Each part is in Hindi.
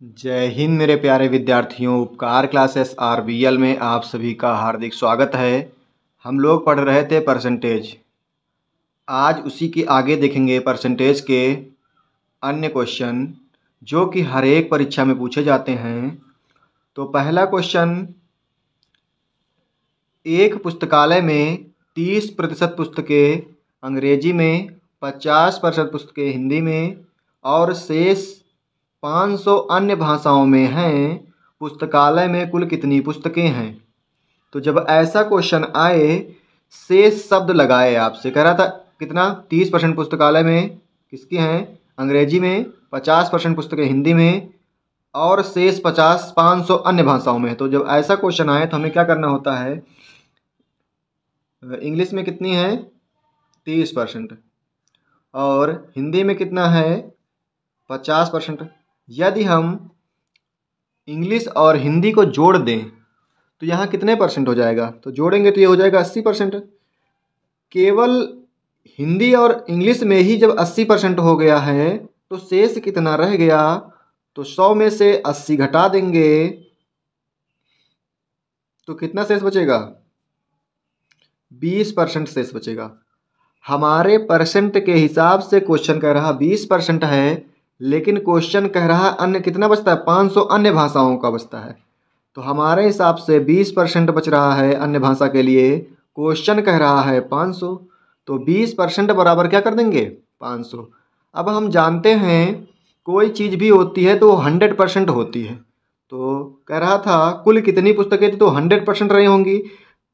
जय हिंद मेरे प्यारे विद्यार्थियों। उपकार क्लासेस RBL में आप सभी का हार्दिक स्वागत है। हम लोग पढ़ रहे थे परसेंटेज। आज उसी के आगे देखेंगे परसेंटेज के अन्य क्वेश्चन जो कि हर एक परीक्षा में पूछे जाते हैं। तो पहला क्वेश्चन, एक पुस्तकालय में 30% पुस्तकें अंग्रेजी में, 50% पुस्तकें हिंदी में और शेष 500 अन्य भाषाओं में हैं। पुस्तकालय में कुल कितनी पुस्तकें हैं? तो जब ऐसा क्वेश्चन आए, शेष शब्द लगाए। आपसे कह रहा था कितना, 30% पुस्तकालय में किसकी हैं अंग्रेजी में, 50% पुस्तकें हिंदी में और शेष 500 अन्य भाषाओं में। तो जब ऐसा क्वेश्चन आए तो हमें क्या करना होता है, इंग्लिश में कितनी है 30% और हिंदी में कितना है 50%। यदि हम इंग्लिश और हिंदी को जोड़ दें तो यहाँ कितने परसेंट हो जाएगा? तो जोड़ेंगे तो ये हो जाएगा 80%। केवल हिंदी और इंग्लिश में ही जब 80% हो गया है तो शेष कितना रह गया? तो 100 में से 80 घटा देंगे तो कितना शेष बचेगा? 20% शेष बचेगा। हमारे परसेंट के हिसाब से क्वेश्चन कह रहा 20% है, लेकिन क्वेश्चन कह रहा अन्य कितना बचता है? 500 अन्य भाषाओं का बचता है। तो हमारे हिसाब से 20% बच रहा है अन्य भाषा के लिए। क्वेश्चन कह रहा है 500, तो 20% बराबर क्या कर देंगे? 500। अब हम जानते हैं कोई चीज़ भी होती है तो 100% होती है। तो कह रहा था कुल कितनी पुस्तकें थी, तो 100% रही होंगी।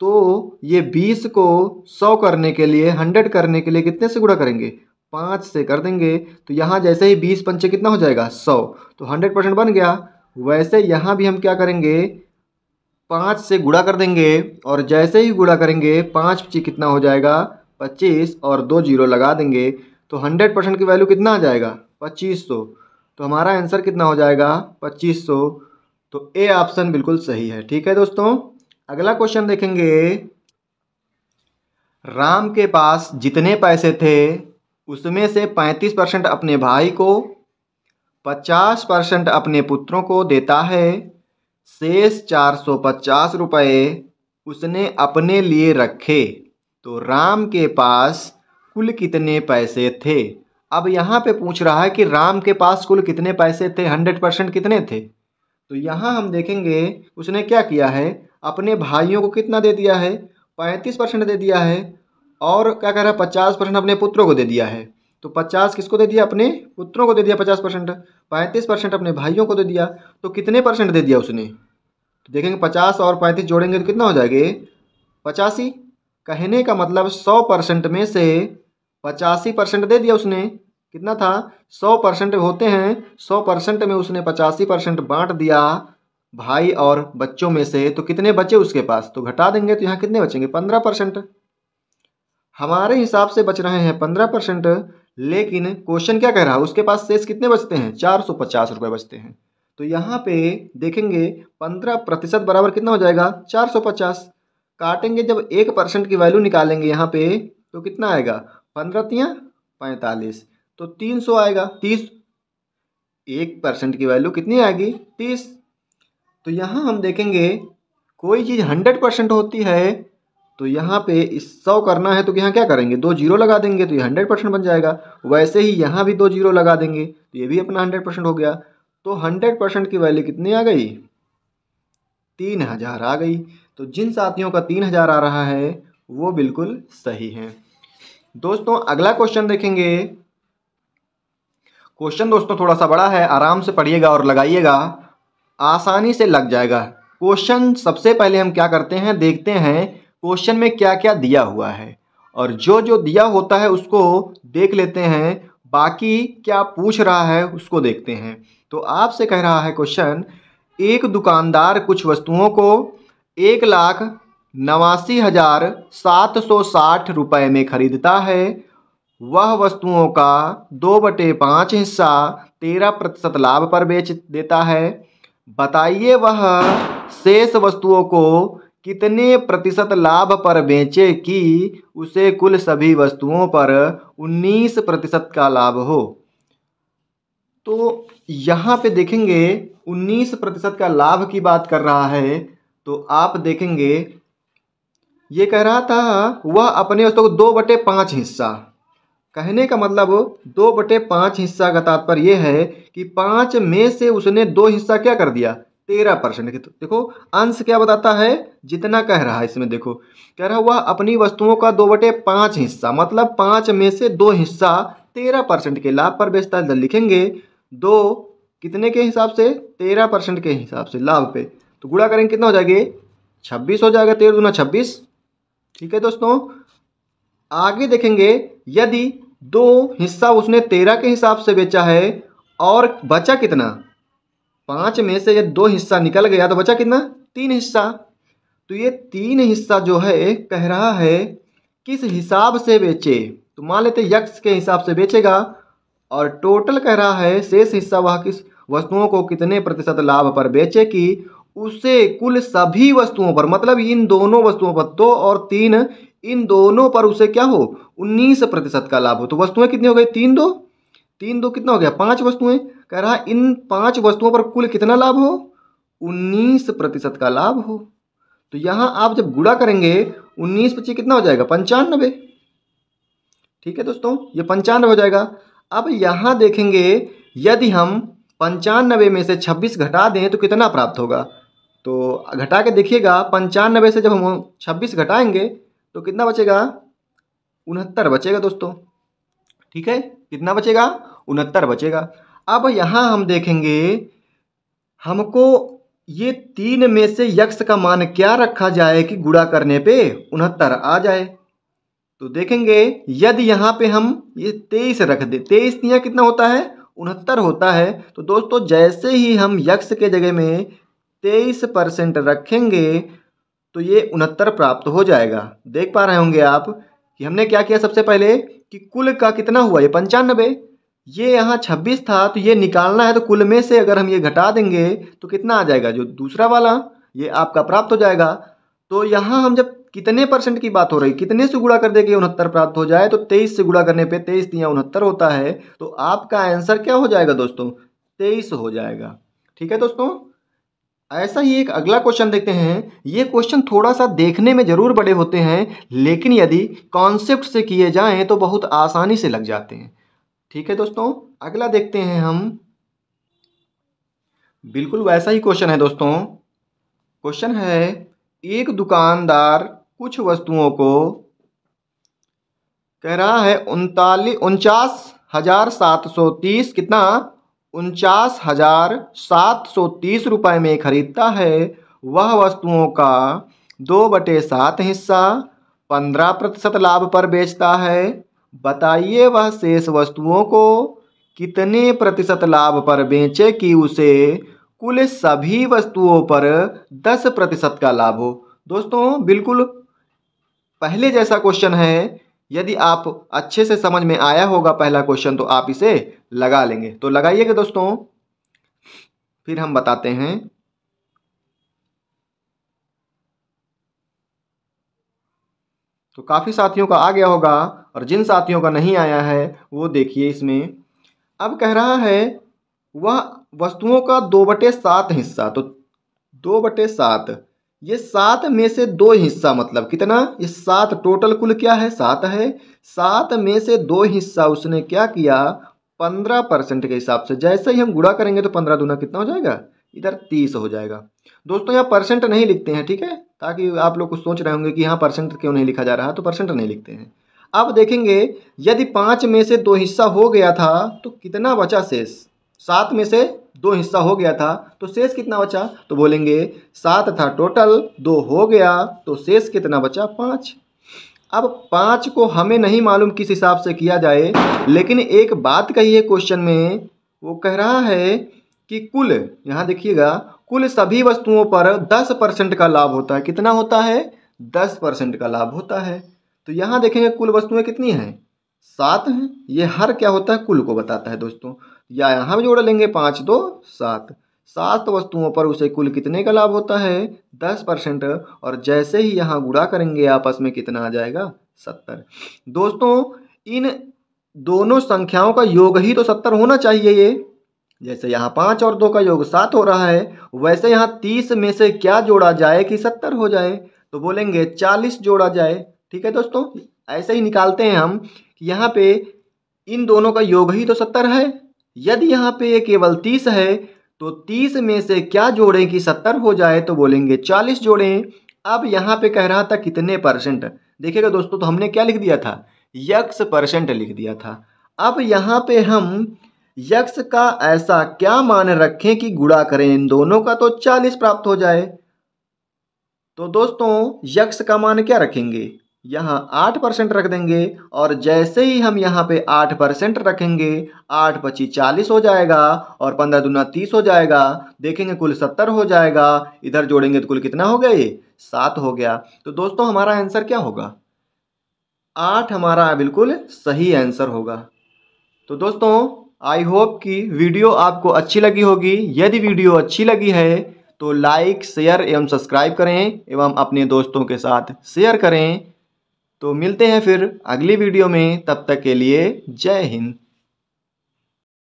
तो ये 20 को 100 करने के लिए, 100 करने के लिए कितने से गुणा करेंगे? 5 से कर देंगे। तो यहाँ जैसे ही 20 पंचे कितना हो जाएगा? 100। तो 100% बन गया। वैसे यहाँ भी हम क्या करेंगे, 5 से गुणा कर देंगे और जैसे ही गुणा करेंगे 5 पची कितना हो जाएगा? 25 और 2 जीरो लगा देंगे तो 100% की वैल्यू कितना आ जाएगा? 2500। तो हमारा आंसर कितना हो जाएगा? 2500। तो ए ऑप्शन बिल्कुल सही है। ठीक है दोस्तों, अगला क्वेश्चन देखेंगे। राम के पास जितने पैसे थे उसमें से 35% अपने भाई को, 50% अपने पुत्रों को देता है। शेष 450 रुपये उसने अपने लिए रखे। तो राम के पास कुल कितने पैसे थे? अब यहाँ पे पूछ रहा है कि राम के पास कुल कितने पैसे थे, 100% कितने थे। तो यहाँ हम देखेंगे उसने क्या किया है, अपने भाइयों को कितना दे दिया है? 35% दे दिया है। और क्या कह रहा है, 50% अपने पुत्रों को दे दिया है। तो 50 किसको दे दिया? अपने पुत्रों को दे दिया 50%। 35% अपने भाइयों को दे दिया। तो कितने परसेंट दे दिया उसने? तो देखेंगे 50 और 35 जोड़ेंगे तो कितना हो जाएगा? 85। कहने का मतलब 100% में से 85% दे दिया उसने। कितना था? 100% होते हैं, 100% में उसने 85% बांट दिया भाई और बच्चों में से। तो कितने बचे उसके पास? तो घटा देंगे तो यहाँ कितने बचेंगे? 15%। हमारे हिसाब से बच रहे हैं 15%, लेकिन क्वेश्चन क्या कह रहा है, उसके पास शेष कितने बचते हैं? 450 रुपये बचते हैं। तो यहाँ पे देखेंगे 15% बराबर कितना हो जाएगा? 450। काटेंगे जब 1% की वैल्यू निकालेंगे यहाँ पे तो कितना आएगा? 15 तियाँ 45, तो 300 आएगा। 30, 1% की वैल्यू कितनी आएगी? 30। तो यहाँ हम देखेंगे कोई चीज़ 100% होती है तो यहाँ पे इस 100 करना है तो यहाँ क्या करेंगे? 2 जीरो लगा देंगे तो ये 100% बन जाएगा। वैसे ही यहाँ भी 2 जीरो लगा देंगे तो ये भी अपना 100% हो गया। तो 100% की वैल्यू कितनी आ गई? 3000 आ गई। तो जिन साथियों का 3000 आ रहा है वो बिल्कुल सही है। दोस्तों अगला क्वेश्चन देखेंगे। क्वेश्चन दोस्तों थोड़ा सा बड़ा है, आराम से पढ़िएगा और लगाइएगा, आसानी से लग जाएगा। क्वेश्चन सबसे पहले हम क्या करते हैं, देखते हैं क्वेश्चन में क्या क्या दिया हुआ है और जो जो दिया होता है उसको देख लेते हैं, बाकी क्या पूछ रहा है उसको देखते हैं। तो आपसे कह रहा है क्वेश्चन, एक दुकानदार कुछ वस्तुओं को 1,89,760 रुपये में खरीदता है। वह वस्तुओं का 2/5 हिस्सा 13% लाभ पर बेच देता है। बताइए वह शेष वस्तुओं को कितने प्रतिशत लाभ पर बेचे कि उसे कुल सभी वस्तुओं पर 19% का लाभ हो। तो यहाँ पे देखेंगे 19% का लाभ की बात कर रहा है, तो आप देखेंगे ये कह रहा था वह अपने वस्तु को 2/5 हिस्सा, कहने का मतलब 2/5 हिस्सा का तात्पर्य यह है कि 5 में से उसने 2 हिस्सा क्या कर दिया, 13%। देखो अंश क्या बताता है, जितना कह रहा है इसमें देखो कह रहा है वह अपनी वस्तुओं का 2/5 हिस्सा, मतलब 5 में से 2 हिस्सा 13% के लाभ पर बेचता है। लिखेंगे 2 कितने के हिसाब से, 13% के हिसाब से लाभ पे, तो गुणा करेंगे कितना हो जाएगा, 26 हो जाएगा, 13 दूना 26। ठीक है दोस्तों, आगे देखेंगे यदि 2 हिस्सा उसने 13 के हिसाब से बेचा है और बचा कितना, 5 में से यदि 2 हिस्सा निकल गया तो बचा कितना, 3 हिस्सा। तो ये 3 हिस्सा जो है कह रहा है किस हिसाब से बेचे, तो मान लेते यक्स के हिसाब से बेचेगा, और टोटल कह रहा है शेष हिस्सा वह किस वस्तुओं को कितने प्रतिशत लाभ पर बेचे कि उसे कुल सभी वस्तुओं पर, मतलब इन दोनों वस्तुओं पर 2 और 3, इन दोनों पर उसे क्या हो, 19% का लाभ हो। तो वस्तुएं कितनी हो गई, 3 2 कितना हो गया, 5 वस्तुएं। कह रहा है इन 5 वस्तुओं पर कुल कितना लाभ हो, 19% का लाभ हो। तो यहां आप जब गुणा करेंगे 19 कितना हो जाएगा, 95। ठीक है दोस्तों, ये 95 हो जाएगा। अब यहां देखेंगे यदि हम 95 में से 26 घटा दें तो कितना प्राप्त होगा, तो घटा के देखिएगा 95 से जब हम 26 घटाएंगे तो कितना बचेगा, 69 बचेगा दोस्तों। ठीक है, कितना बचेगा, 69 बचेगा। अब यहाँ हम देखेंगे हमको ये 3 में से यक्स का मान क्या रखा जाए कि गुणा करने पे 69 आ जाए। तो देखेंगे यदि यहाँ पे हम ये 23 रख दें, 23 तिया कितना होता है, 69 होता है। तो दोस्तों जैसे ही हम यक्स के जगह में 23% रखेंगे तो ये 69 प्राप्त हो जाएगा। देख पा रहे होंगे आप कि हमने क्या किया, सबसे पहले कि कुल का कितना हुआ, ये 95, ये यहाँ 26 था, तो ये निकालना है, तो कुल में से अगर हम ये घटा देंगे तो कितना आ जाएगा, जो दूसरा वाला ये आपका प्राप्त हो जाएगा। तो यहाँ हम जब कितने परसेंट की बात हो रही, कितने से गुणा कर देंगे 69 प्राप्त हो जाए, तो 23 से गुणा करने पे 23 तिया 69 होता है। तो आपका आंसर क्या हो जाएगा दोस्तों, 23 हो जाएगा। ठीक है दोस्तों, ऐसा ही एक अगला क्वेश्चन देखते हैं। ये क्वेश्चन थोड़ा सा देखने में जरूर बड़े होते हैं, लेकिन यदि कॉन्सेप्ट से किए जाएं तो बहुत आसानी से लग जाते हैं। ठीक है दोस्तों, अगला देखते हैं हम, बिल्कुल वैसा ही क्वेश्चन है दोस्तों। क्वेश्चन है एक दुकानदार कुछ वस्तुओं को कह रहा है 49,730 कितना, 49,730 रुपये में खरीदता है। वह वस्तुओं का 2/7 हिस्सा 15% लाभ पर बेचता है। बताइए वह शेष वस्तुओं को कितने प्रतिशत लाभ पर बेचे कि उसे कुल सभी वस्तुओं पर 10% का लाभ हो। दोस्तों बिल्कुल पहले जैसा क्वेश्चन है, यदि आप अच्छे से समझ में आया होगा पहला क्वेश्चन तो आप इसे लगा लेंगे। तो लगाइएगा दोस्तों, फिर हम बताते हैं। तो काफ़ी साथियों का आ गया होगा, और जिन साथियों का नहीं आया है वो देखिए इसमें। अब कह रहा है वह वस्तुओं का 2/7 हिस्सा, तो 2/7, ये 7 में से 2 हिस्सा, मतलब कितना, ये 7 टोटल कुल क्या है, 7 है। 7 में से 2 हिस्सा उसने क्या किया, 15% के हिसाब से। जैसे ही हम गुणा करेंगे तो 15 दूना कितना हो जाएगा, इधर 30 हो जाएगा। दोस्तों यहाँ परसेंट नहीं लिखते हैं, ठीक है, ताकि आप लोग कुछ सोच रहे होंगे कि यहाँ परसेंट क्यों नहीं लिखा जा रहा है, तो परसेंट नहीं लिखते हैं। अब देखेंगे यदि 5 में से 2 हिस्सा हो गया था तो कितना बचा शेष, 7 में से 2 हिस्सा हो गया था तो शेष कितना बचा, तो बोलेंगे 7 था टोटल, 2 हो गया तो शेष कितना बचा, 5। अब 5 को हमें नहीं मालूम किस हिसाब से किया जाए, लेकिन एक बात कही है क्वेश्चन में, वो कह रहा है कि कुल, यहाँ देखिएगा, कुल सभी वस्तुओं पर 10% का लाभ होता है। कितना होता है, 10% का लाभ होता है। तो यहाँ देखेंगे कुल वस्तुएं कितनी हैं, 7 हैं। ये हर क्या होता है, कुल को बताता है दोस्तों। या यहाँ भी जोड़ लेंगे 5 2 7, 7 वस्तुओं पर उसे कुल कितने का लाभ होता है, 10%। और जैसे ही यहाँ गुणा करेंगे आपस में कितना आ जाएगा, 70। दोस्तों इन दोनों संख्याओं का योग ही तो 70 होना चाहिए, ये जैसे यहाँ 5 और 2 का योग 7 हो रहा है, वैसे यहाँ 30 में से क्या जोड़ा जाए कि 70 हो जाए, तो बोलेंगे 40 जोड़ा जाए। ठीक है दोस्तों, ऐसे ही निकालते हैं हम कि यहाँ पे इन दोनों का योग ही तो 70 है। यदि यहाँ पे ये केवल 30 है तो 30 में से क्या जोड़ें कि 70 हो जाए, तो बोलेंगे 40 जोड़ें। अब यहाँ पे कह रहा था कितने परसेंट, देखिएगा दोस्तों, तो हमने क्या लिख दिया था, यक्स परसेंट लिख दिया था। अब यहाँ पे हम यक्स का ऐसा क्या मान रखें कि गुणा करें इन दोनों का तो 40 प्राप्त हो जाए। तो दोस्तों यक्स का मान क्या रखेंगे, यहाँ 8% रख देंगे, और जैसे ही हम यहाँ पे 8% रखेंगे, 8 पची 40 हो जाएगा, और 15 दूना 30 हो जाएगा। देखेंगे कुल 70 हो जाएगा। इधर जोड़ेंगे तो कुल कितना हो गया, ये 7 हो गया। तो दोस्तों हमारा आंसर क्या होगा, 8 हमारा बिल्कुल सही आंसर होगा। तो दोस्तों आई होप कि वीडियो आपको अच्छी लगी होगी। यदि वीडियो अच्छी लगी है तो लाइक, शेयर एवं सब्सक्राइब करें एवं अपने दोस्तों के साथ शेयर करें। तो मिलते हैं फिर अगली वीडियो में, तब तक के लिए जय हिंद।